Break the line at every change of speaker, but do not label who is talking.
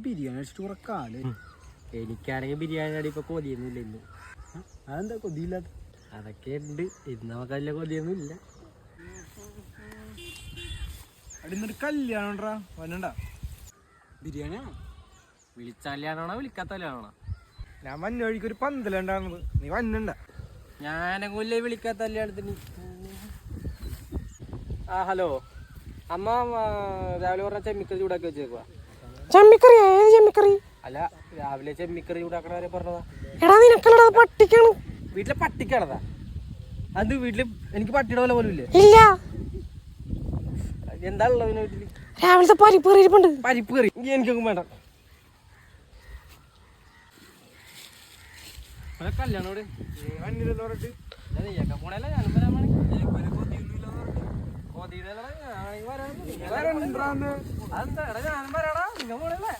ബിരിയാണി അടിച്ചിട്ട് ഉറക്കാല്.
എനിക്കാണെങ്കിൽ ബിരിയാണി അടി ഇപ്പൊ കൊതിയൊന്നുമില്ല ഇന്ന്.
അതെന്താ കൊതിയില്ലാത്ത?
അതൊക്കെ ഉണ്ട്. ഇന്ന് നമുക്ക് വലിയ കൊതിയൊന്നും ഇല്ല.
അടിന്നൊരു കല്യാണ വന്നണ്ട.
ബിരിയാണിയാണോ? വിളിച്ച കല്യാണമാണോ വിളിക്കാത്ത കല്യാണമാണോ?
ഞാൻ വന്ന വഴിക്ക് ഒരു പന്തലുണ്ടായിരുന്നത്. നീ വന്നണ്ട.
ഞാനൊന്നുമില്ലേ വിളിക്കാത്ത കല്യാണത്തിന്. ആ ഹലോ അമ്മ, രാവിലെ പറഞ്ഞ ചെമ്മിക്കറി ചൂടാക്കി വെച്ചേക്കുവാ.
ചെമ്മിക്കറി? ഏത് ചെമ്മിക്കറി?
അല്ല, രാവിലെ ചെമ്മിക്കറി ചൂടാക്കണവരെ പറഞ്ഞതാ.
എടാ നിനക്കല്ലടാ, പട്ടിക്കാണ്.
വീട്ടിലെ പട്ടിക്കാണതാ? അത് വീട്ടില് എനിക്ക് പട്ടിയുടെ പോലെ പോലും ഇല്ലേ?
ഇല്ല.
എന്താ ഉള്ളത് പിന്നെ വീട്ടില്?
രാവിലത്തെ പരിപ്പ് കറി ഇരിപ്പുണ്ട്.
പരിപ്പ് കറി എനിക്കൊന്നും വേണ്ട. കല്യാണോട് നീയൊക്കെ പോണല്ല, ഞാനും വരാൻ കൊതിയുടെ അതെന്താ? എടാ ഞാനും വരാടാ, നിങ്ങൾ പോണല്ലേ?